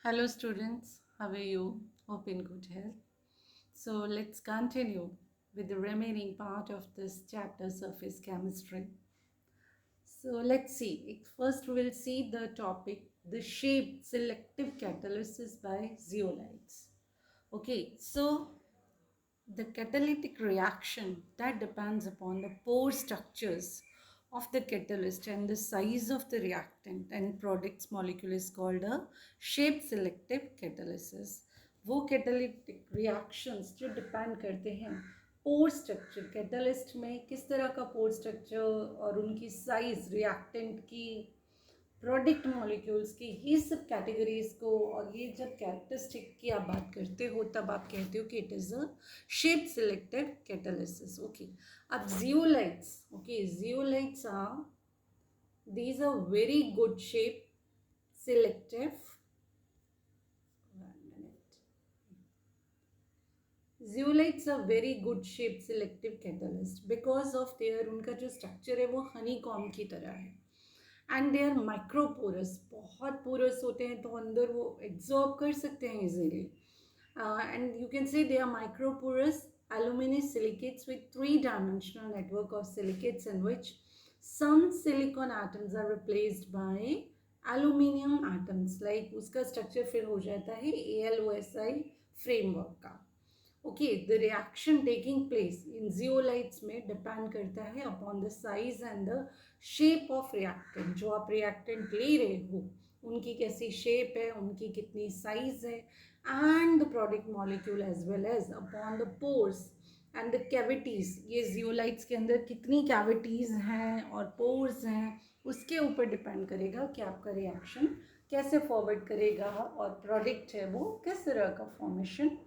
Hello students, how are you? Hope in good health. So let's continue with the remaining part of this chapter, surface chemistry. So let's see. First we'll see the topic, the shape selective catalysis by zeolites. Okay, so the catalytic reaction that depends upon the pore structures of the catalyst and the size of the reactant and products molecule is called a shape selective catalysis. वो catalytic reactions जो depend करते हैं pore structure catalyst में किस तरह का pore structure और उनकी साइज रिएक्टेंट की प्रोडक्ट मॉलिक्यूल्स की ये सब कैटेगरीज को और ये जब कैरेक्टरिस्टिक की आप बात करते हो तब आप कहते हो कि it is a shape selective catalysis. Okay, अब zeolites. Okay, zeolites are these are very good shape selective. Zeolites are very good shape selective catalyst because of their उनका जो structure है वो honeycomb की तरह है. एंड दे आर माइक्रोपोरस, बहुत porous होते हैं तो अंदर वो एब्जॉर्ब कर सकते हैं easily. And you can say they are microporous aluminous silicates with three-dimensional network of silicates in which some silicon atoms are replaced by aluminium atoms. Like उसका structure फिर हो जाता है ALOSI framework का. Okay, the reaction taking place in zeolites में depend करता है upon the size and the shape of reactant. जो आप रिएक्टेंट ले रहे हो उनकी कैसी शेप है, उनकी कितनी साइज है, and the product molecule as well as upon the pores and the cavities. ये जियोलाइट्स के अंदर कितनी कैविटीज हैं और पोर्स हैं उसके ऊपर डिपेंड करेगा कि आपका रिएक्शन कैसे फॉरवर्ड करेगा और प्रोडक्ट है वो किस तरह का फॉर्मेशन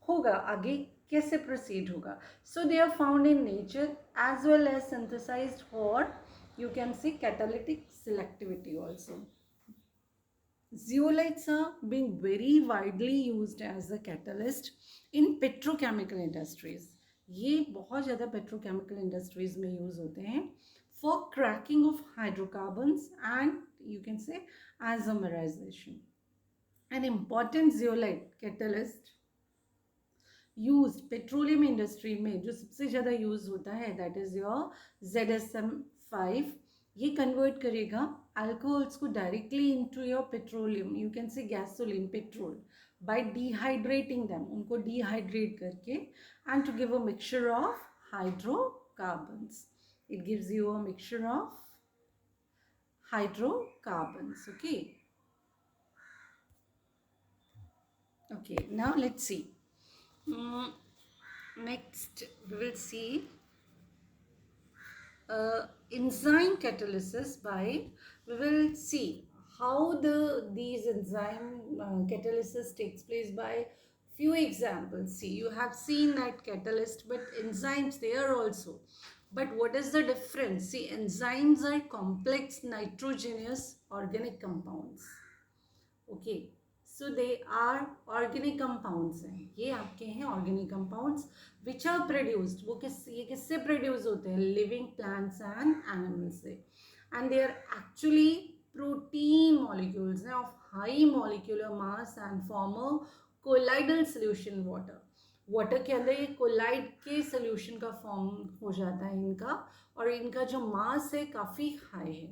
होगा, आगे कैसे प्रोसीड होगा. So they are found in nature as well as synthesized for you can see catalytic selectivity also. Zeolites are being very widely used as a catalyst in petrochemical industries. ये बहुत ज़्यादा petrochemical industries में use होते हैं for cracking of hydrocarbons and you can say isomerization. An important zeolite catalyst use petroleum industry में जो सबसे ज़्यादा यूज होता है दैट इज़ योर ZSM5. ये कन्वर्ट करेगा अल्कोहल्स को directly into your petroleum, you can say gasoline, petrol, by dehydrating them, उनको डिहाइड्रेट करके and to give a mixture of hydrocarbons. It gives you a mixture of hydrocarbons. Okay, now let's see. Next we will see enzyme catalysis by, we will see how these enzyme catalysis takes place by few examples. See, you have seen that catalyst, but enzymes they are also, but what is the difference? See, enzymes are complex nitrogenous organic compounds. Okay, so they are organic compounds हैं, ये आपके हैं organic compounds which are produced. वो ये किससे produce होते हैं? Living plants and animals से. And they are actually protein molecules of high molecular mass and form a colloidal solution water. Water के अंदर ये कोलाइड के सोल्यूशन का फॉर्म हो जाता है इनका, और इनका जो मास है काफ़ी हाई है.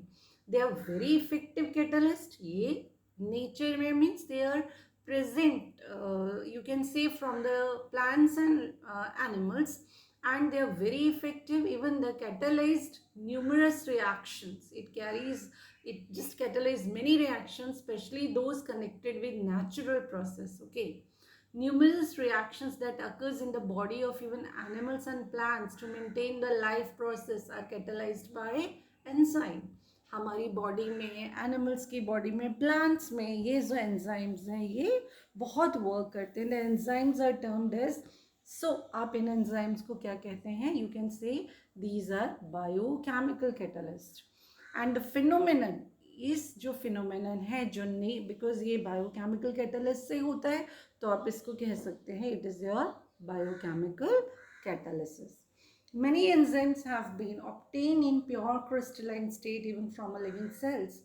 They are very effective catalyst. ये nature में means they are present, you can say from the plants and animals, and they are very effective. Even the catalyzed numerous reactions, it just catalyzes many reactions, especially those connected with natural process. Okay, numerous reactions that occurs in the body of even animals and plants to maintain the life process are catalyzed by enzyme. हमारी body में, animals की body में, plants में ये जो enzymes हैं ये बहुत वर्क करते हैं. The enzymes are termed as, so आप इन एंजाइम्स को क्या कहते हैं? You can say these are biochemical catalyst. And phenomenon, इस जो फिनोमेनन है जो नहीं, बिकॉज ये बायोकेमिकल कैटलिस्ट से होता है तो आप इसको कह सकते हैं it is your biochemical catalysis. Many enzymes have been obtained in pure crystalline state even from a living cells.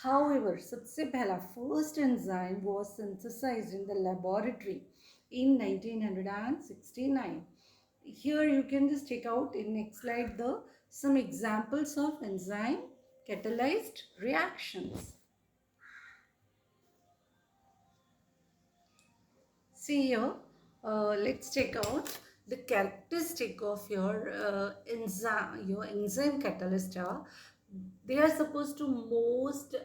However, सबसे पहला first enzyme was synthesized in the laboratory in 1969. Here you can just take out in next slide the some examples of enzyme catalyzed reactions. See here, let's check out the characteristic of your enzyme catalyst are. They are supposed to most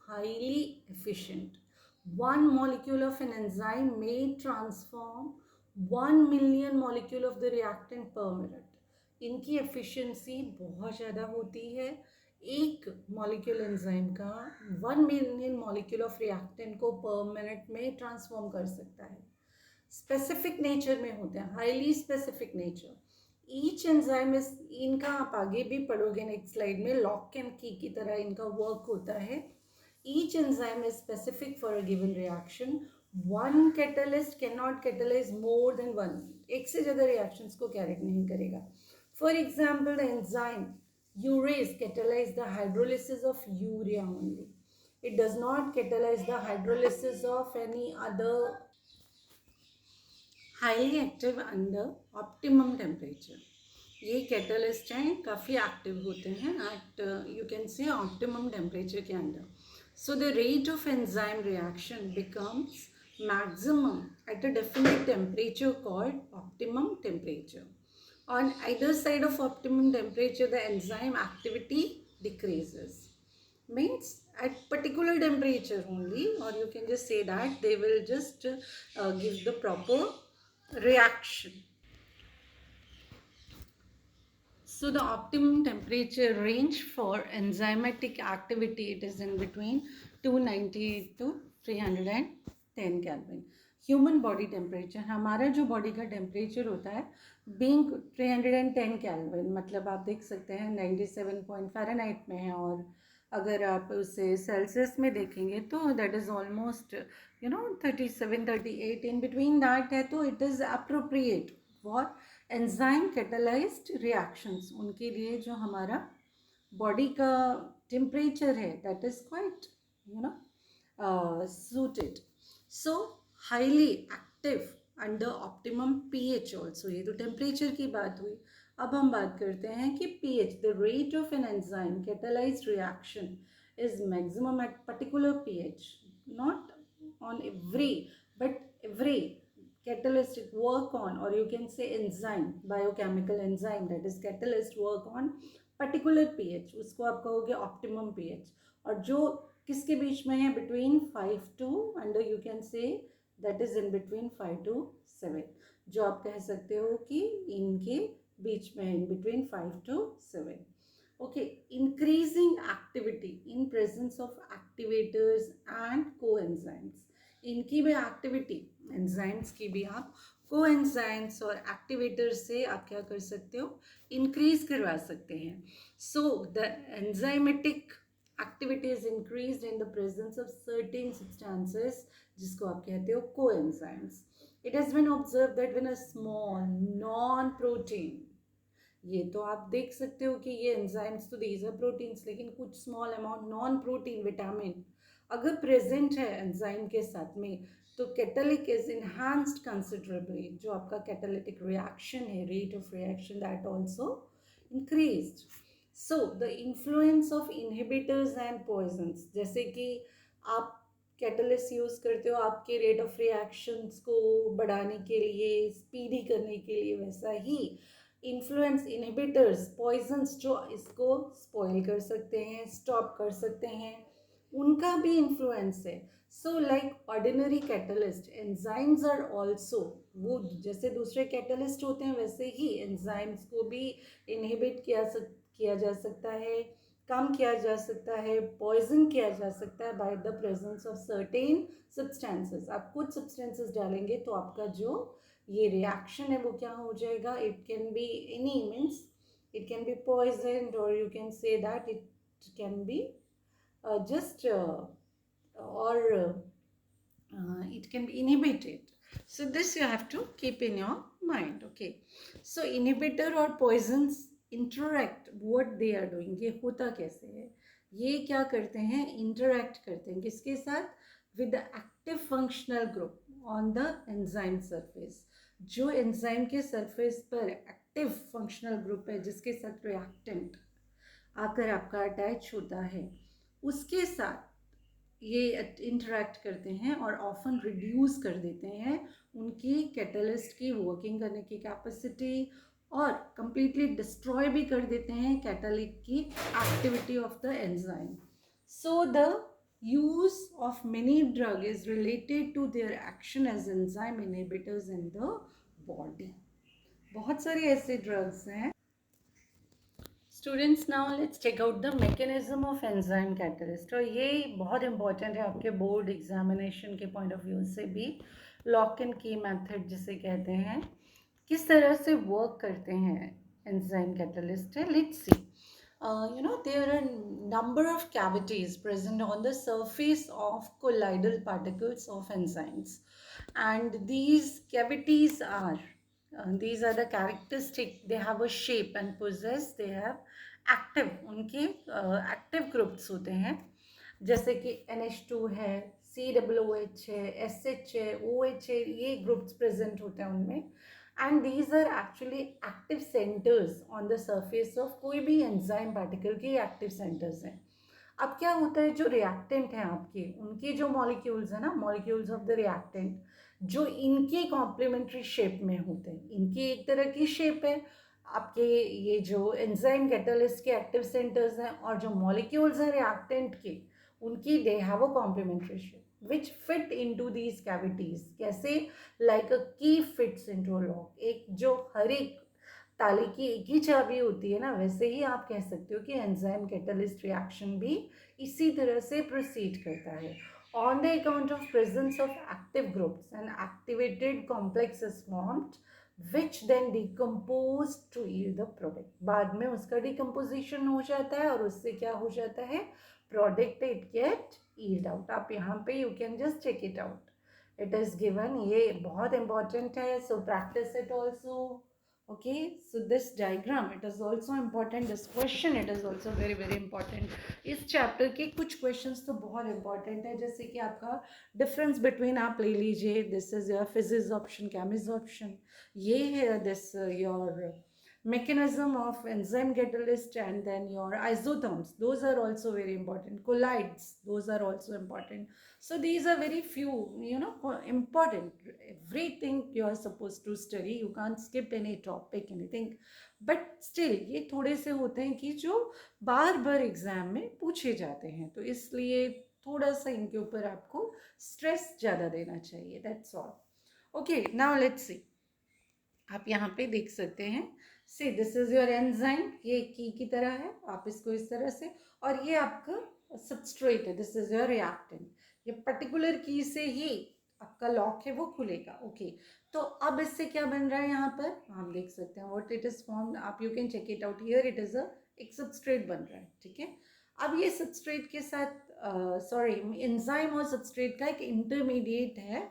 highly efficient. One molecule of an enzyme may transform 1 million molecule of the reactant per minute. इनकी efficiency बहुत ज़्यादा होती है. एक molecule enzyme का 1 million molecule of reactant को पर minute में ट्रांसफॉर्म कर सकता है. स्पेसिफिक नेचर में होते हैं, highly specific nature. Each enzyme is, इनका आप आगे भी पढ़ोगे नेक्स्ट स्लाइड में, लॉक एंड की तरह इनका वर्क होता है. Each enzyme is specific for a given reaction. One catalyst can not catalyse more than one. एक से ज़्यादा रिएक्शंस को कैरेट नहीं करेगा. For example the enzyme urease catalyze the hydrolysis of urea only. It does not catalyze the hydrolysis of any other. Highly active under optimum temperature. ये catalyst हैं, काफ़ी active होते हैं at you can say optimum temperature के अंदर. So the rate of enzyme reaction becomes maximum at a definite temperature called optimum temperature. On either side of optimum temperature, the enzyme activity decreases. Means at particular temperature only, or you can just say that they will just give the proper reaction. So the optimum temperature range for enzymatic activity, it is in between 290 to 310 Kelvin. Human body temperature, हमारा जो body का temperature होता है being 310 kelvin, मतलब आप देख सकते हैं 97 पॉइंट फ़ारेनहाइट में है. और अगर आप उसे सेल्सियस में देखेंगे तो that is almost 37-38 in between that है. तो it is appropriate for enzyme catalysed reactions. उनके लिए जो हमारा बॉडी का टेम्परेचर है that is quite suited. So highly active under optimum pH also. ये तो टेम्परेचर की बात हुई. अब हम बात करते हैं कि pH, the rate of an enzyme catalysed reaction is maximum at particular pH, not on every but every catalyst work on, or you can say enzyme, biochemical enzyme that is catalyst work on particular pH, उसको आप कहोगे optimum pH. और जो किसके बीच में है, between 5 to under you can say that is in between 5 to 7, जो आप कह सकते हो कि इनके बीच में in between 5 to 7. Okay, increasing activity in presence of activators and coenzymes. इनकी भी एक्टिविटी, एंजाइम्स की भी आप कोएंजाइम्स और एक्टिवेटर्स से आप क्या कर सकते हो, इंक्रीज करवा सकते हैं. So the enzymatic activity is increased in the presence of certain substances जिसको आप कहते हो coenzymes. It has been observed that when a small non-protein, ये तो आप देख सकते हो कि ये एंजाइम्स तो these are proteins, लेकिन कुछ small amount non protein vitamin अगर प्रेजेंट है एंजाइम के साथ में तो कैटलिक इज इन्हांस्ड कंसिडरेबली. जो आपका कैटालिटिक रिएक्शन है, rate of reaction that also increased. So the influence of inhibitors and poisons, जैसे कि आप कैटलिस्ट यूज़ करते हो आपके रेट ऑफ रिएक्शंस को बढ़ाने के लिए, स्पीडी करने के लिए, वैसा ही इन्फ्लुएंस इनहिबिटर्स, पॉइजन्स जो इसको स्पॉइल कर सकते हैं, स्टॉप कर सकते हैं, उनका भी इन्फ्लुएंस है. So like ordinary catalyst, enzymes are also, वो जैसे दूसरे कैटलिस्ट होते हैं वैसे ही एंजाइम्स को भी इनहिबिट किया जा सकता है, कम किया जा सकता है, पॉइजन किया जा सकता है by the presence of certain substances. आप कुछ सब्सटेंसेस डालेंगे तो आपका जो ये रिएक्शन है वो क्या हो जाएगा, it can be any, means it can be poison, और you can say that it can be it can be inhibited. So this you have to keep in your mind. Okay, so inhibitor और poisons interact, what they are doing, ये होता कैसे है, ये क्या करते हैं, इंटरैक्ट करते हैं किसके साथ, with the active functional group on the enzyme surface. जो एंजाइम के सरफेस पर एक्टिव फंक्शनल ग्रुप है जिसके साथ रिएक्टेंट आकर आपका अटैच होता है, उसके साथ ये इंटरेक्ट करते हैं और ऑफन रिड्यूस कर देते हैं उनकी कैटलिस्ट की वर्किंग करने की कैपेसिटी, और कंप्लीटली डिस्ट्रॉय भी कर देते हैं कैटालिक की activity of the enzyme. So the use of many drug is related to their action as enzyme inhibitors in the body। बहुत सारे ऐसे ड्रग्स हैं। Students, now let's check out the mechanism of enzyme catalyst. और ये बहुत important है आपके board examination के पॉइंट ऑफ व्यू से भी। लॉक एंड की मेथड जिसे कहते हैं, किस तरह से वर्क करते हैं एंजाइम कैटलिस्ट है। Let's see, there are number of cavities present on the surface of colloidal particles of enzymes, and these cavities are these are the characteristic, they have a shape and possess, they have active, उनके active groups होते हैं, जैसे कि NH2 है, COOH है, SH है, OH है, ये groups present होते हैं उनमें। And these are actually active centres on the surface of कोई भी एंजाइम पार्टिकल के एक्टिव सेंटर्स हैं। अब क्या होता है, जो रिएक्टेंट हैं आपके, उनके जो मॉलिक्यूल्स हैं ना, मॉलिक्यूल्स ऑफ द रिएक्टेंट, जो इनके कॉम्प्लीमेंट्री शेप में होते हैं, इनकी एक तरह की शेप है आपके ये जो एंजाइम कैटलिस्ट के एक्टिव सेंटर्स हैं, और जो मॉलिक्यूल्स हैं रिएक्टेंट के, उनकी they have a complementary shape which fit into these cavities। कैसे, like a key fits into a lock। एक जो हर एक ताले की एक ही चाबी होती है ना, वैसे ही आप कह सकते हो कि एंजाइम कैटलिस्ट रिएक्शन भी इसी तरह से प्रोसीड करता है। On the account of presence of active groups, an activated complex is formed which then decompose to yield the product। बाद में उसका डिकम्पोजिशन हो जाता है और उससे क्या हो जाता है, product it get yield out। आप यहाँ पे you can just check it out, it is given। ये बहुत important है, so practice it also। okay, so this diagram, it is also important, this question it is also very very important। इस chapter के कुछ questions तो बहुत important है, जैसे कि आपका difference between आप ले लीजिए, this is your physics option, chemis option, ये है this your mechanism of enzyme catalyst, and then your isotherms, those are also very important, colloids, those are also important। so these are very few, important, everything you are supposed to study, you can't skip any topic, anything, but still ये थोड़े से होते हैं कि जो बार बार exam में पूछे जाते हैं, तो इसलिए थोड़ा सा इनके ऊपर आपको स्ट्रेस ज़्यादा देना चाहिए, that's all. Okay, now let's see, आप यहाँ पे देख सकते हैं, see this is your enzyme, ये की तरह है, आप इसको इस तरह से, और ये आपका सबस्ट्रेट है, दिस इज योर रिएक्टेंट। ये पर्टिकुलर की से ही आपका लॉक है वो खुलेगा। ओके, तो अब इससे क्या बन रहा है, यहाँ पर आप देख सकते हैं व्हाट इट इज फॉर्म्ड, आप you can check it out here, it is एक सबस्ट्रेट बन रहा है, ठीक है। अब ये सबस्ट्रेट के साथ सॉरी एंजाइम और सबस्ट्रेट का एक इंटरमीडिएट है,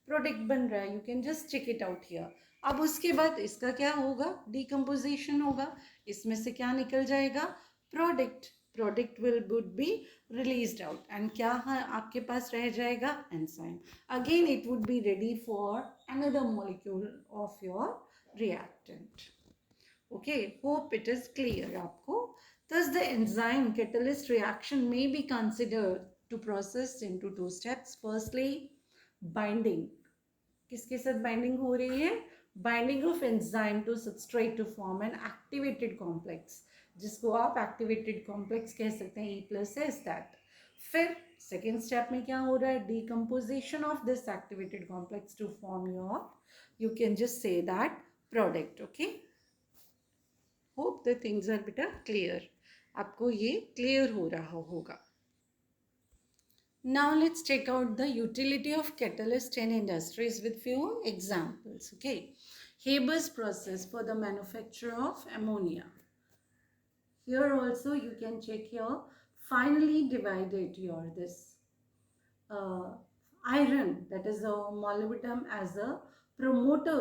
प्रोडक्ट बन रहा है, you can just check it out here. अब उसके बाद इसका क्या होगा, डिकम्पोजिशन होगा, इसमें से क्या निकल जाएगा, product, product will would be released out, and क्या है आपके पास रह जाएगा, enzyme. Again it would be ready for another molecule of your reactant. Okay, hope it is clear आपको। Thus the enzyme catalyst reaction may be considered to process into two steps। Firstly, binding, किसके साथ binding हो रही है, binding of enzyme to substrate to form an activated complex, जिसको आप activated complex कह सकते हैं, E+ है इज दैट। फिर सेकेंड स्टेप में क्या हो रहा है, decomposition of this activated complex to form your, you can just say that, product. Okay, hope the things are बेटा क्लियर, आपको ये क्लियर हो रहा होगा। Now let's check out the utility of catalyst in industries with few examples. Okay, Haber's process for the manufacture of ammonia. Here also you can check here, finally divided your this iron, that is a molybdenum, as a promoter,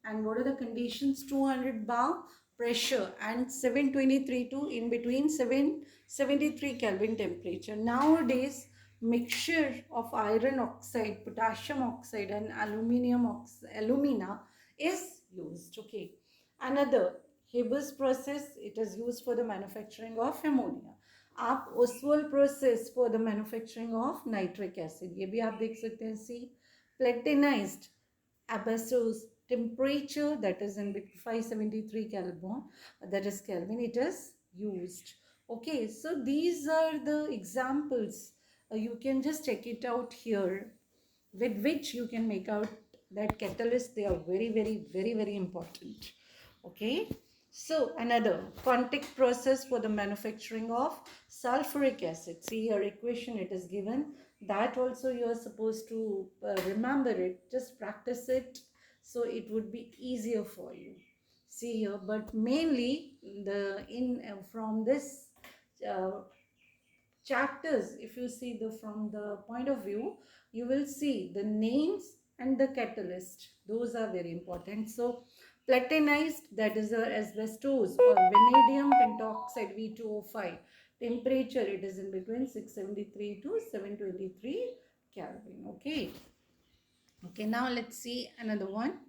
and what are the conditions, 200 bar pressure and 723 to in between 773 Kelvin temperature. Nowadays, mixture of iron oxide, potassium oxide and alumina is used. Okay. Another Haber's process, it is used for the manufacturing of ammonia. आप Oswald process for the manufacturing of nitric acid, ये भी आप देख सकते हैं. See, platinized Abasos temperature, that is in 573 Kelvin, that is Kelvin, it is used. Okay, so these are the examples. You can just check it out here, with which you can make out that catalysts, they are very, very, very, very important. Okay. So another contact process for the manufacturing of sulfuric acid. See your equation, it is given. That also you are supposed to remember it. Just practice it, so it would be easier for you. See here, but mainly from this chapters, if you see from the point of view, you will see the names and the catalyst. Those are very important. So platinized, that is asbestos or vanadium pentoxide V2O5. Temperature, it is in between 673 to 723 Kelvin. Okay. Okay, now let's see another one.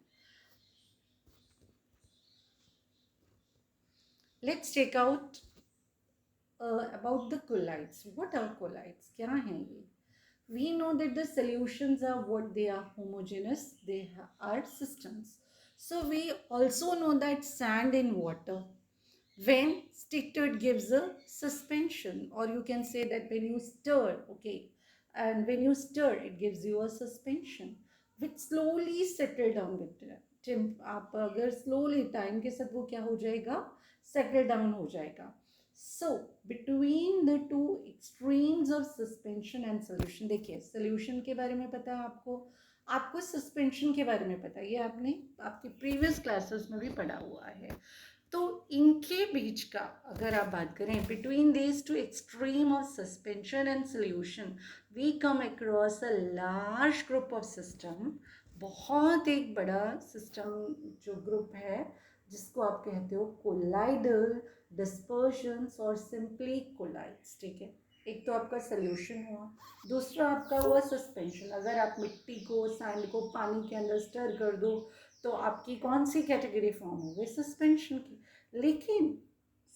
Let's check out about the colloids. What are colloids? क्या हैं ये? We know that the solutions are what they are, homogeneous, they are systems. So we also know that sand in water, when stirred, gives a suspension, or you can say that when you stir, okay, and when you stir it gives you a suspension which slowly settle down with time. आप अगर slowly time के साथ वो क्या हो जाएगा, settle down हो जाएगा. So between the two extremes of suspension and solution, देखिए solution के बारे में पता है आपको सस्पेंशन के बारे में पता है, ये आपने आपके प्रीवियस क्लासेस में भी पढ़ा हुआ है. तो इनके बीच का अगर आप बात करें, between these two extreme of suspension and solution, we come across a large group of system. बहुत एक बड़ा सिस्टम जो ग्रुप है, जिसको आप कहते हो कोलाइडल, डिस्पर्शंस और सिंपली कोलाइड्स. ठीक है, एक तो आपका सोल्यूशन हुआ, दूसरा आपका हुआ सस्पेंशन. अगर आप मिट्टी को, सैंड को पानी के अंदर स्टर कर दो तो आपकी कौन सी कैटेगरी फॉर्म हो गई, सस्पेंशन की. लेकिन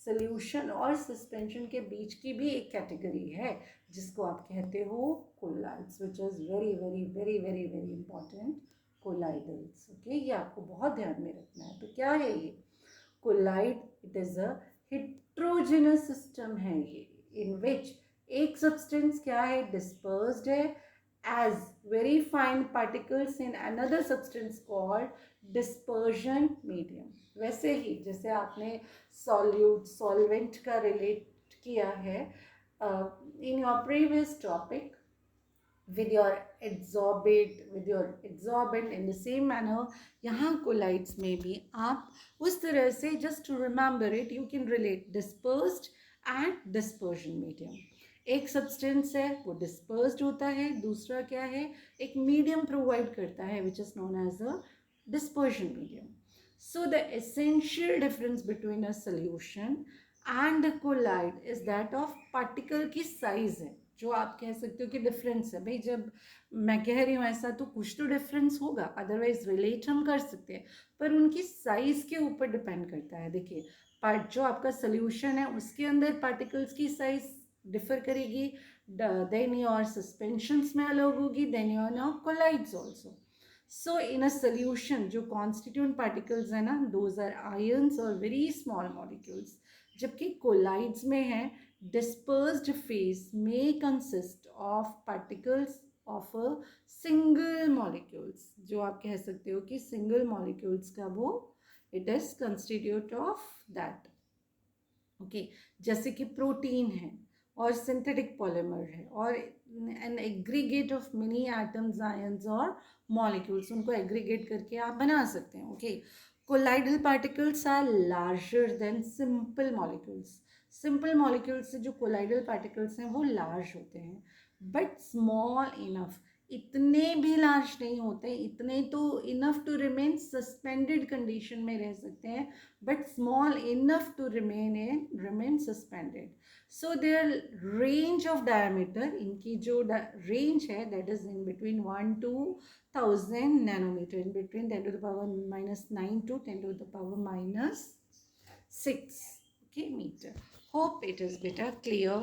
सोल्यूशन और सस्पेंशन के बीच की भी एक कैटेगरी है जिसको आप कहते हो colloids, which is very very very very very important, colloidals. Okay, ये आपको बहुत ध्यान में रखना है. तो क्या है ये colloid? It is a heterogeneous system है ये, इन विच एक सब्सटेंस क्या है, डिस्पर्स्ड है as very fine particles in another substance called dispersion medium. वैसे ही जैसे आपने solute solvent का relate किया है in your previous topic with your adsorbent, in the same manner यहाँ colloids में भी आप उस तरह से, just to remember it, you can relate dispersed and dispersion medium. एक सब्सटेंस है वो डिस्पर्स्ड होता है, दूसरा क्या है, एक मीडियम प्रोवाइड करता है which is known as a dispersion medium. So the essential difference between a solution and the colloid is that of particle की साइज है, जो आप कह सकते हो कि डिफरेंस है. भाई जब मैं कह रही हूँ ऐसा तो कुछ तो डिफरेंस होगा, अदरवाइज रिलेट हम कर सकते हैं, पर उनकी साइज के ऊपर डिपेंड करता है. देखिए जो आपका सोल्यूशन है उसके अंदर पार्टिकल्स की साइज डिफर करेगी, देन योर सस्पेंशंस में अलग होगी, then your now colloids also. So in a solution जो कॉन्स्टिट्यूएंट पार्टिकल्स है ना, those are ions or very small molecules, जबकि कोलाइड्स में है डिस्पर्स्ड फेज में consist of particles of a single molecules, जो आप कह सकते हो कि सिंगल मॉलिक्यूल्स का वो it is constitute of that. Okay, जैसे कि प्रोटीन है और सिंथेटिक पॉलीमर है और an aggregate of many atoms, ions और मॉलिक्यूल्स, उनको एग्रीगेट करके आप बना सकते हैं. Okay, colloidal particles are larger than simple molecules. Simple molecules से जो कोलाइडल पार्टिकल्स हैं वो लार्ज होते हैं, बट स्मॉल इनफ इतने भी लार्ज नहीं होते, इतने तो enough to remain suspended condition में रह सकते हैं, but small enough to remain suspended. So their range of diameter, इनकी जो रेंज है that is in between 1 to 1000 nanometre, in between 10 to the power -9 to 10 to the power -6, okay, meter. Hope it is better clear.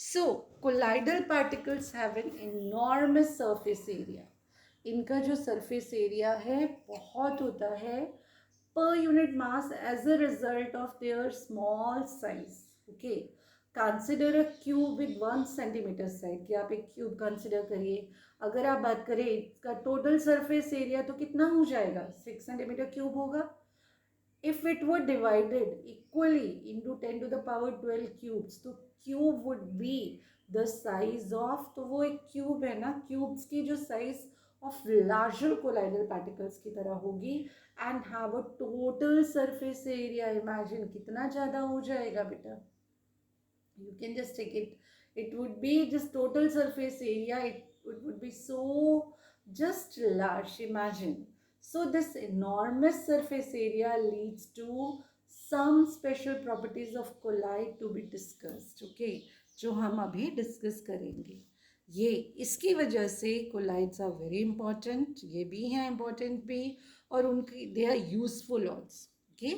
So colloidal particles have an enormous surface area. इनका जो surface area है बहुत होता है per unit mass as a result of their small size. Okay, consider a cube with 1 centimeter side. कि आप एक cube consider करिए, अगर आप बात करें इसका total surface area तो कितना हो जाएगा, 6 centimeter cube होगा. If it were divided equally into 10 to the power 12 cubes, तो cube would be the size of, तो वो एक cube है ना, cubes की जो size of larger colloidal particles की तरह होगी and have a total surface area. Imagine कितना ज़्यादा हो जाएगा बेटा. You can just take it. It would be just total surface area. It would be so just large. Imagine. So this enormous surface area leads to some special properties of colloid to be discussed. Okay, जो हम अभी discuss करेंगे. ये इसकी वजह से colloids are very important. ये भी हैं important भी, और उनकी they are useful also. Okay.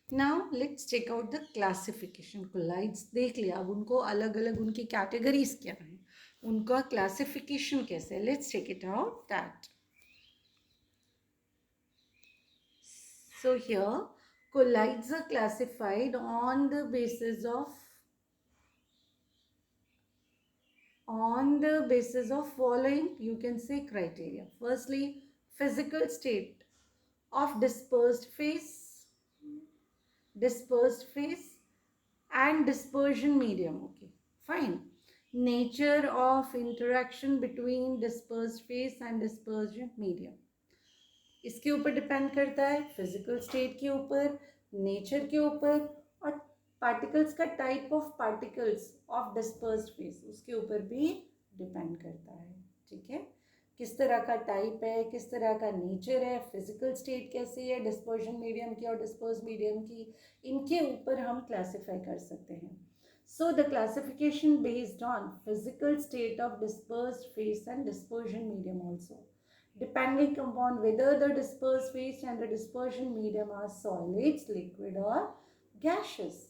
Now let's check out the classification. Colloids देख लिया, अब उनको अलग अलग उनकी categories क्या हैं, उनका classification कैसे है. Let's check it out that. So here colloids are classified on the basis of following, you can say, criteria. Firstly, physical state of dispersed phase and dispersion medium. Okay, fine. Nature of interaction between dispersed phase and dispersion medium, इसके ऊपर depend करता है, physical state के ऊपर, nature के ऊपर, और particles का type of particles of dispersed phase उसके ऊपर भी डिपेंड करता है. ठीक है, किस तरह का टाइप है, किस तरह का नेचर है, फिजिकल स्टेट कैसी है डिस्पर्जन मीडियम की और डिस्पर्स मीडियम की, इनके ऊपर हम क्लासिफाई कर सकते हैं. So the classification based on physical state of dispersed phase and dispersion medium also, depending upon whether the dispersed phase and the dispersion medium are solids, liquid or gaseous.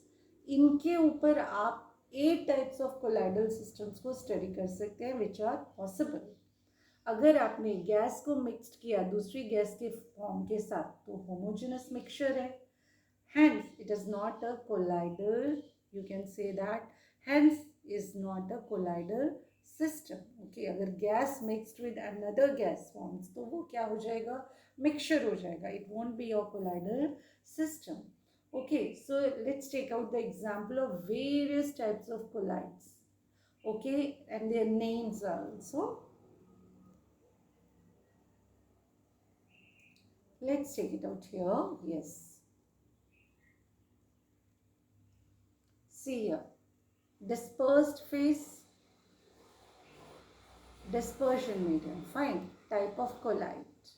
इनके ऊपर आप 8 types of colloidal systems को study कर सकते हैं which are possible. अगर आपने gas को मिक्सड किया दूसरी गैस के फॉर्म के साथ तो homogeneous mixture है, hence it is not a colloidal, you can say that, hence is not a colloidal system. Okay, अगर gas mixed with another gas forms तो वो क्या हो जाएगा, मिक्सचर हो जाएगा. It won't be your colloidal system. Okay, so let's take out the example of various types of colloids. Okay, and their names are also. Let's take it out here. Yes, see here, dispersed phase, dispersion medium. Fine. Type of colloid.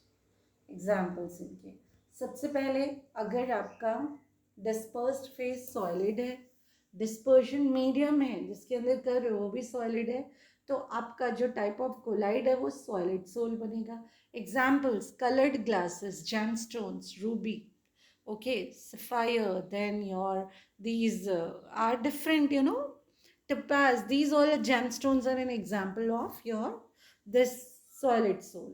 Examples इनके. सबसे पहले अगर आपका dispersed phase solid है, dispersion medium है जिसके अंदर कर रहे हो वो भी solid है, तो आपका जो type of colloid है वो solid soul बनेगा. Examples: colored glasses, gemstones, ruby, okay, sapphire, then your these are different, you know, topaz. These all gemstones are an example of your this solid soul.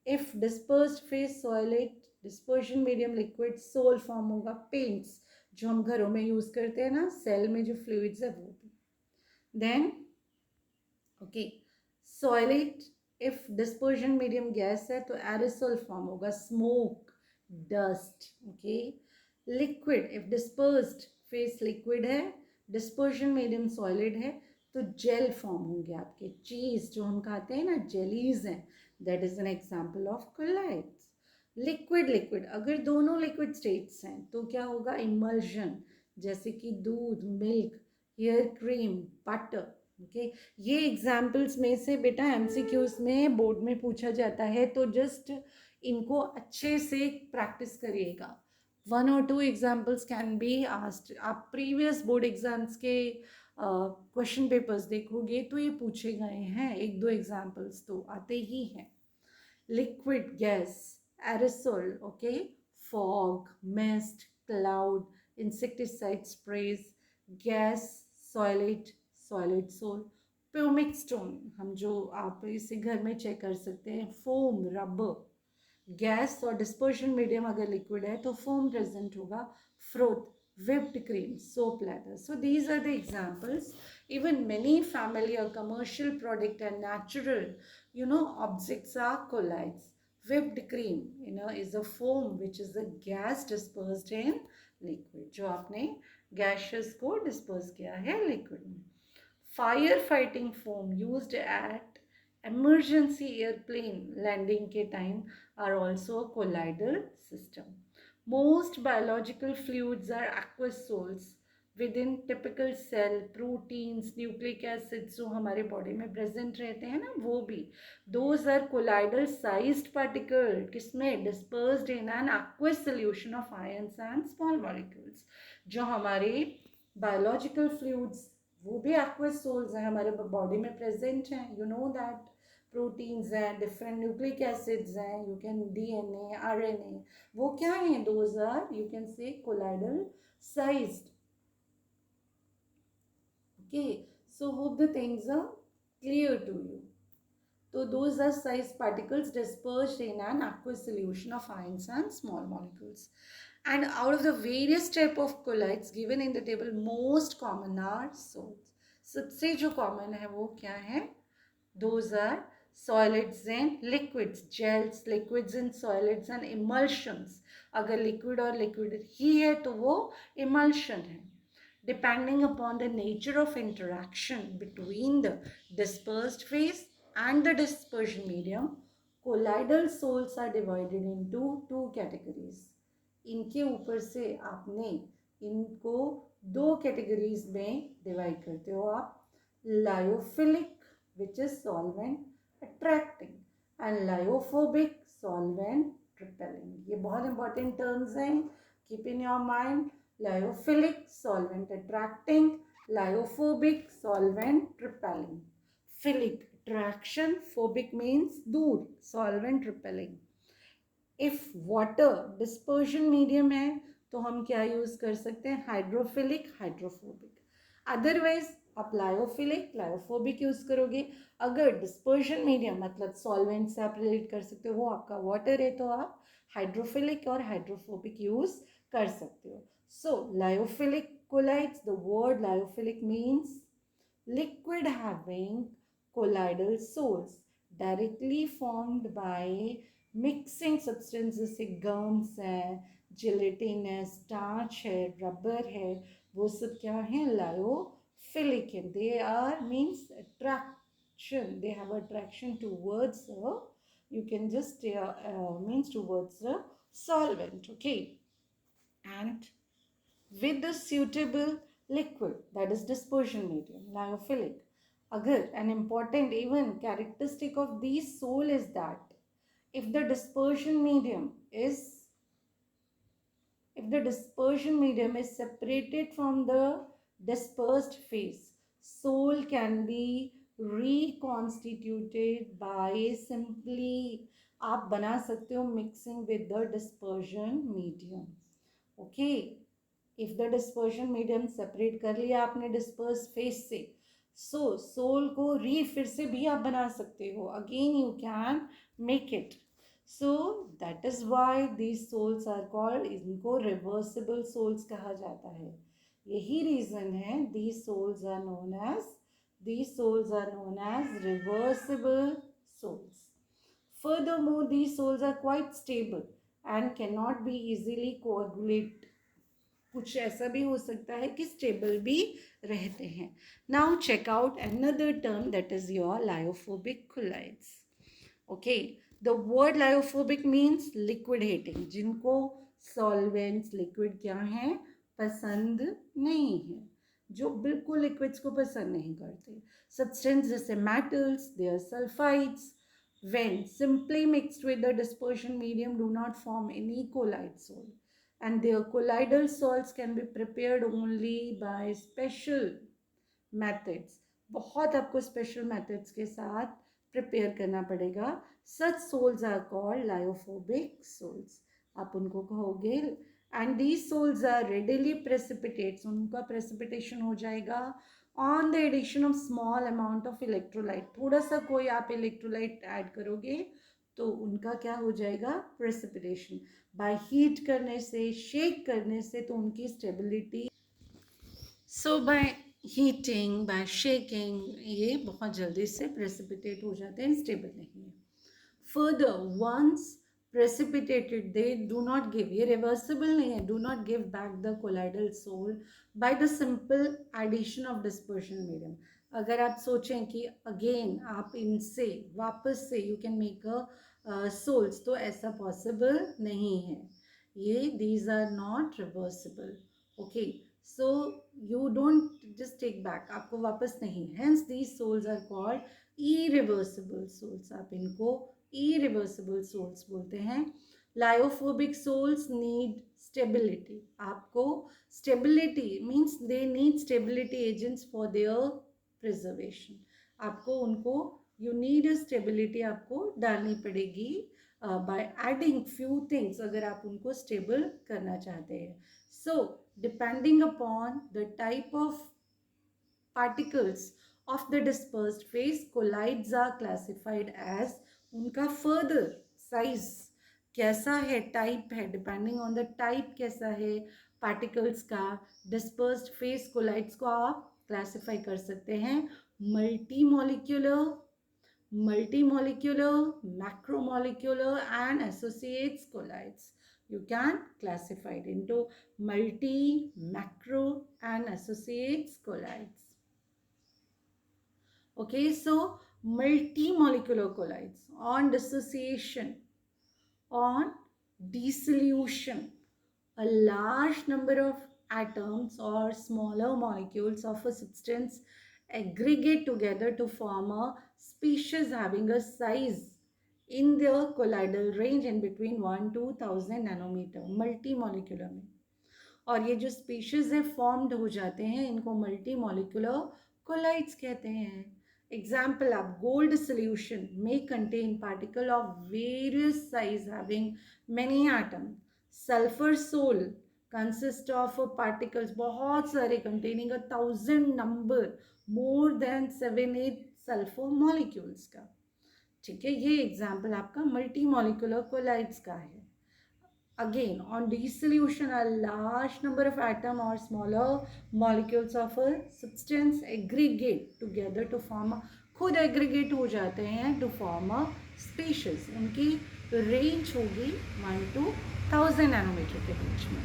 If dispersed phase solid, dispersion medium liquid, soul form होगा paints जो हम घरों में use करते हैं ना, cell में जो फ्लूइड्स है वो भी. then okay, solid if dispersion medium gas है तो aerosol form होगा, smoke, dust. okay, liquid if dispersed phase liquid है, डिस्पर्शन मीडियम सॉलिड है तो जेल फॉर्म होंगे आपके. चीज़ जो हम खाते हैं ना, जेलीज हैं, that is an example of colloids. Liquid अगर दोनों लिक्विड स्टेट्स हैं तो क्या होगा, इमल्शन, जैसे कि दूध, milk, hair cream, butter. Okay ये एग्जाम्पल्स में से बेटा एमसीक्यूज में बोर्ड में पूछा जाता है, तो जस्ट इनको अच्छे से प्रैक्टिस करिएगा. 1 or 2 examples can be asked. आप प्रीवियस बोर्ड एग्जाम्स के क्वेश्चन पेपर्स देखोगे तो ये पूछे गए हैं, 1-2 एग्जाम्पल्स तो आते ही हैं. Liquid, gas, aerosol, okay, fog, mist, cloud, insecticide sprays, gas, solid, solid sol, pumice stone, हम जो आप इसे घर में चेक कर सकते हैं, फोम, रबर, गैस और डिस्पर्शन मीडियम अगर लिक्विड है तो फोम प्रेजेंट होगा, froth, whipped cream, soap ladder. So these are the examples. Even many familiar commercial product and natural, objects are colloids. Whipped cream, is a foam which is a gas dispersed in liquid. जो आपने gases को disperse किया है liquid में. Fire fighting foam used at emergency airplane landing के time are also a colloidal system. Most biological fluids are aqueous sols within typical cell, proteins, nucleic acids जो हमारे body में प्रेजेंट रहते हैं ना, वो भी those are colloidal sized particle, किसमें, dispersed in an aqueous solution of ions and small molecules. जो हमारे biological fluids वो भी aqueous sols हैं, हमारे बॉडी में प्रेजेंट हैं, you know that. प्रोटीन्स हैं, डिफरेंट न्यूक्लिक एसिड्स हैं, यू कैन डीएनए, आरएनए, वो क्या हैं, those are you can say colloidal sized. Okay, so hope the things are clear to you. So those are sized particles dispersed in an aqueous solution of ions and small molecules. And out of the various type of colloids given in the table, most common are salts. सबसे जो common है वो क्या है? Those are solids and liquids, gels, liquids and solids and emulsions. अगर liquid और liquid ही है तो वो emulsion है. Depending upon the nature of interaction between the dispersed phase and the dispersion medium, colloidal sols are divided into 2 categories. इनके ऊपर से आपने इनको 2 categories में divide करते हो आप. Lyophilic, which is solvent attracting, and lyophobic, solvent repelling. ये बहुत important terms हैं, keep in your mind. Lyophilic, solvent attracting, lyophobic, solvent repelling. Philic, attraction, phobic means दूर, solvent repelling. If water dispersion medium है तो हम क्या use कर सकते हैं, हाइड्रोफिलिक, हाइड्रोफोबिक. अदरवाइज आप लायोफिलिक, लायोफोबिक यूज करोगे. अगर डिस्पर्शन मीडियम मतलब सॉल्वेंट से आप रिलेट कर सकते हो, वो आपका वाटर है, तो आप हाइड्रोफिलिक और हाइड्रोफोबिक यूज कर सकते हो. सो lyophilic colloids, the word lyophilic means liquid having colloidal soles directly formed by mixing substance, जैसे गम्स है, जिलेटिन है, स्टार्च है, रबर है, वो सब क्या है, लायोफिलिक है. They are means attraction, they have attraction towards, you can just means towards the solvent. Okay, and with the suitable liquid, that is dispersion medium, lyophilic. Agar an important even characteristic of these sol is that if the dispersion medium is separated from the dispersed phase, sol can be reconstituted by simply आप बना सकते हो mixing with the dispersion medium. Okay, if the dispersion medium separate कर लिया आपने dispersed phase से, so sol को फिर से भी आप बना सकते हो, again you can make it. So that is why these sols are called, इनको reversible sols कहा जाता है. यही reason है these sols are known as reversible sols. Furthermore, these sols are quite stable and cannot be easily coagulate. कुछ ऐसा भी हो सकता है कि stable भी रहते हैं. Now check out another term, that is your lyophobic colloids. Okay, the word lyophobic means liquid hating, जिनको solvents, liquid क्या है, पसंद नहीं है. जो बिल्कुल लिक्विड्स को पसंद नहीं करते. सब्सटेंस जैसे metals, their sulphides, when simply mixed with the dispersion medium do not form any colloid salt, and their colloidal salts can be prepared only by special methods. बहुत आपको स्पेशल मेथड्स के साथ prepare करना पड़ेगा. Such sols are called lyophobic sols. आप उनको कहोगे and these sols are readily precipitates. उनका प्रेसिपिटेशन हो जाएगा on the addition of small amount of electrolyte. थोड़ा सा कोई आप इलेक्ट्रोलाइट ऐड करोगे तो उनका क्या हो जाएगा, प्रेसिपिटेशन. बाय हीट करने से, शेक करने से तो उनकी stability. So by heating, by shaking, ये बहुत जल्दी से प्रेसिपिटेट हो जाते हैं, स्टेबल नहीं है. Further once precipitated they do not give, ये reversible नहीं है, do not give back the colloidal salt by the simple addition of dispersion medium. अगर आप सोचें कि अगेन आप इनसे वापस से you can make a salts, तो ऐसा possible नहीं है. ये these are not reversible. Okay, so you don't just take back, आपको वापस नहीं. Hence these salts are called irreversible salts. आप इनको irreversible salts बोलते हैं. Lyophobic salts need stability. आपको stability means they need stability agents for their preservation. आपको उनको you need a stability आपको डालनी पड़ेगी by adding few things अगर आप उनको stable करना चाहते हैं. So depending upon the type of particles of the dispersed phase, colloids are classified as, उनका फर्दर साइज कैसा है, टाइप है, डिपेंडिंग ऑन द टाइप कैसा है पार्टिकल्स का, डिस्पर्स्ड फेस कोलाइड्स को आप क्लासिफाई कर सकते हैं multimolecular, macromolecular and associates colloids. You can classify it into multi, macro and associates colloids. Okay, so multi-molecular colloids on dissociation, on dissolution, a large number of atoms or smaller molecules of a substance aggregate together to form a species having a size in their colloidal range in between 1 to 1000 nanometer. multi-molecular में, और ये जो species है formed हो जाते हैं, इनको multi-molecular colloids कहते हैं. Example, आप gold solution may contain particle of various size having many atoms. Sulfur sol consist of particles बहुत सारे containing 1000 number, more than 7-8 sulfur molecules का. ठीक है, ये एग्जाम्पल आपका मल्टी मॉलिक्यूलर कोलाइड्स का है. Again, on dissolution, a large number of atoms or smaller molecules of a substance aggregate together to form a, खुद aggregate हो जाते हैं to form a species. उनकी range होगी 1 to 1000 nanometer के बीच में.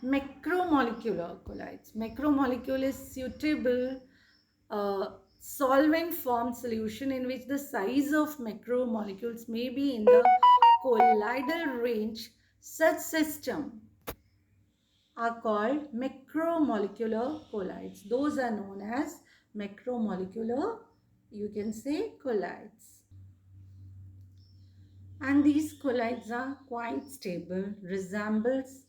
Macromolecular colloids. Macromolecule is suitable solvent form solution in which the size of macromolecules may be in the colloidal range. Such system are called macromolecular colloids. Those are known as macromolecular, you can say, colloids. And these colloids are quite stable, resembles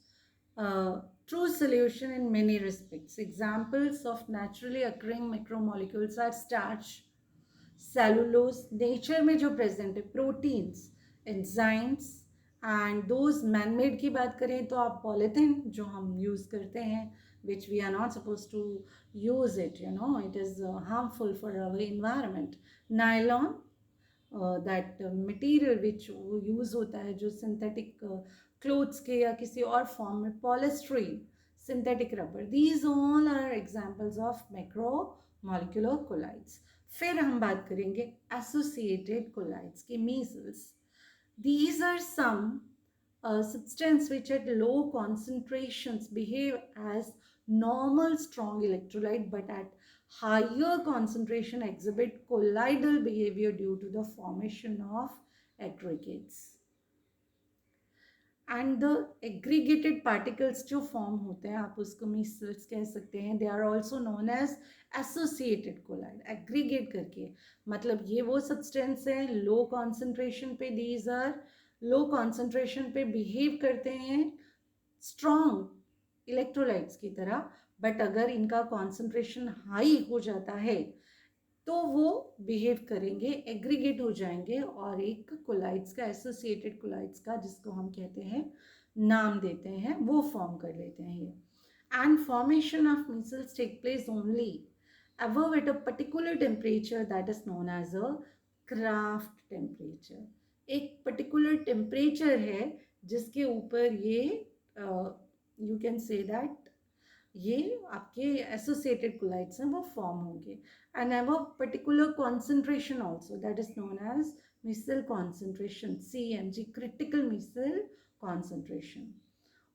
true solution in many respects. Examples of naturally occurring macromolecules are starch, cellulose, nature में जो present है, proteins, enzymes, and those man-made की बात करें तो आप polythene जो हम use करते हैं, which we are not supposed to use it, you know, it is harmful for our environment. Nylon, that material which use होता है जो synthetic clothes के या किसी और form में, polystyrene, synthetic rubber, these all are examples of macromolecular colloids. फिर हम बात करेंगे associated colloids की, measles. These are some substance which at low concentrations behave as normal strong electrolyte but at higher concentration exhibit colloidal behavior due to the formation of aggregates. And the aggregated particles जो form होते हैं, आप उसको micelles कह सकते हैं, they are also known as associated colloid. Aggregate करके मतलब ये वो सब्सटेंस है लो कॉन्सेंट्रेशन पे, दीज आर लो कॉन्सेंट्रेशन पे बिहेव करते हैं स्ट्रॉन्ग इलेक्ट्रोलाइट्स की तरह, बट अगर इनका कॉन्सेंट्रेशन हाई हो जाता है तो वो बिहेव करेंगे, एग्रीगेट हो जाएंगे और एक कोलाइड्स का, एसोसिएटेड कोलाइड्स का, जिसको हम कहते हैं, नाम देते हैं, वो फॉर्म कर लेते हैं ये. And formation of micelles take place only above at a particular temperature that is known as a craft temperature. एक पर्टिकुलर टेम्परेचर है जिसके ऊपर ये यू कैन से दैट ये आपके एसोसिएटेड कोलाइड्स हैं वो फॉर्म होंगे. And have a particular concentration also that is known as micelle concentration, CMG, critical micelle concentration.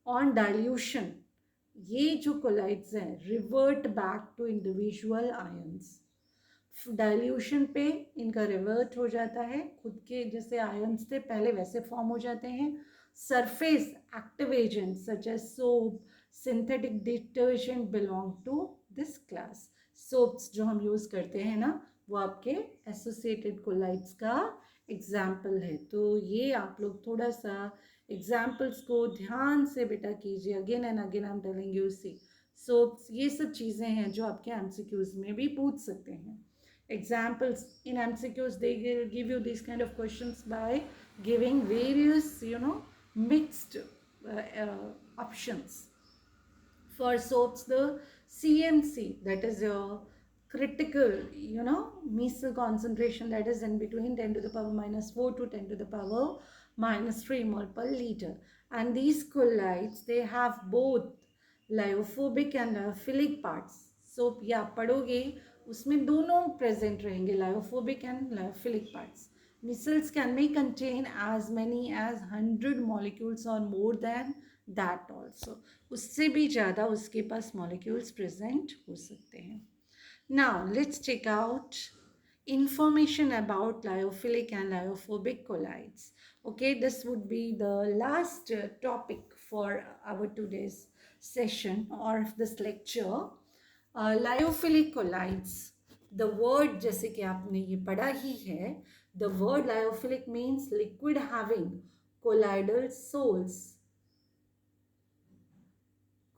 On dilution ये जो कोलाइड्स हैं revert back to individual ions. Dilution पे इनका रिवर्ट हो जाता है, खुद के जैसे आयंस थे पहले वैसे फॉर्म हो जाते हैं. Surface active agent such as soap, synthetic detergent belong to this class. Soaps जो हम यूज़ करते हैं ना वो आपके एसोसिएटेड कोलाइड्स का एग्जाम्पल है. तो ये आप लोग थोड़ा सा एग्जाम्पल्स को ध्यान से बेटा कीजिए. Again and again I am telling you, see soaps, ये सब चीज़ें हैं जो आपके एमसीक्यूज में भी पूछ सकते हैं. Examples in MCQs, they give you these kind of questions by giving various mixed options. For soaps, the CMC, that is your critical misal concentration, that is in between 10 to the power minus 4 to 10 to the power minus 3 mol per liter. And these colloids, they have both lyophobic and lyophilic parts. So या पढ़ोगे उसमें दोनों present रहेंगे, lyophobic and lyophilic parts. Micelles can may contain as many as 100 molecules or more then that also. उससे भी ज़्यादा उसके पास molecules present हो सकते हैं. Now let's check out information about lyophilic and lyophobic colloids. Okay, this would be the last topic for our today's session or this lecture. Lyophilic colloids, the word जैसे कि आपने ये पढ़ा ही है, the word lyophilic means liquid having colloidal sols.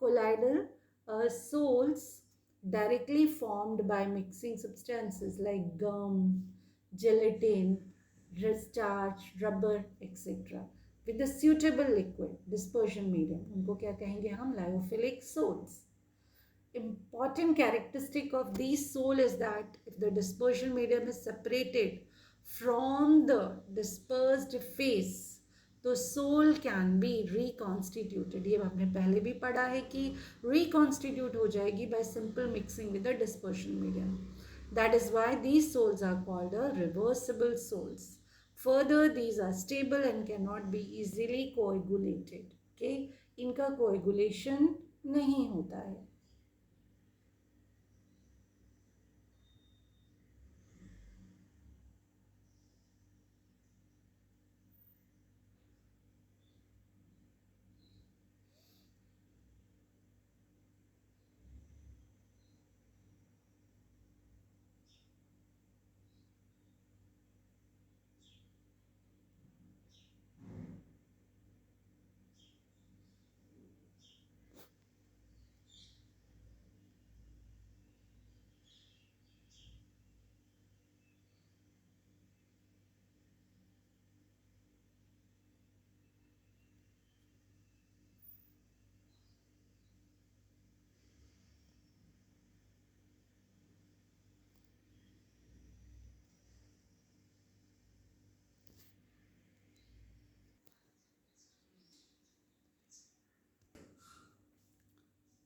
Colloidal soles directly formed by mixing substances like gum, gelatin, starch, rubber, etc. with a suitable liquid dispersion medium. उनको क्या कहेंगे हम? Lyophilic soles. Important characteristic of these sole is that if the dispersion medium is separated from the dispersed phase, तो soul can be reconstituted. ये हमने पहले भी पढ़ा है कि रिकॉन्स्टिट्यूट हो जाएगी by simple mixing with the dispersion medium. That is why these sols are called a reversible sols. Further these are stable and can not be easily coagulated. Okay, इनका कोएगुलेशन नहीं होता है.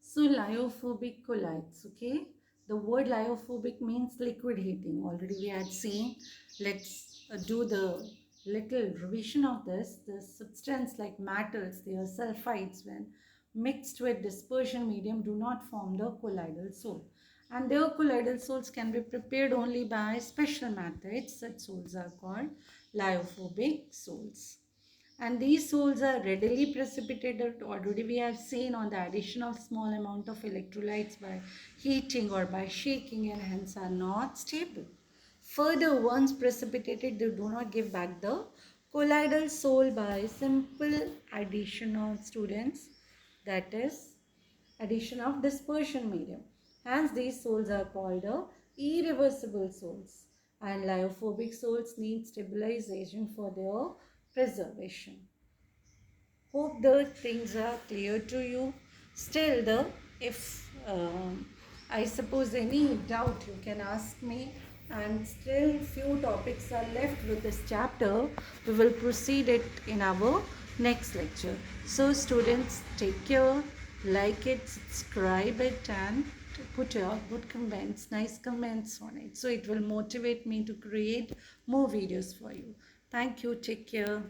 So lyophobic colloids, okay. The word lyophobic means liquid heating. Already we had seen. Let's do the little revision of this. The substance like metals, they are sulfides, when mixed with dispersion medium do not form the colloidal sole. And their colloidal soles can be prepared only by special methods. Such soles are called lyophobic soles. And these salts are readily precipitated. Already we have seen on the addition of small amount of electrolytes by heating or by shaking, and hence are not stable. Further, once precipitated, they do not give back the colloidal salt by simple addition of students, that is addition of dispersion medium. Hence, these salts are called irreversible salts, and lyophobic salts need stabilization for their preservation. Hope the things are clear to you. Still, if I suppose any doubt, you can ask me. And still, few topics are left with this chapter. We will proceed it in our next lecture. So, students, take care, like it, subscribe it, and put your good comments, nice comments on it. So, it will motivate me to create more videos for you. Thank you. Take care.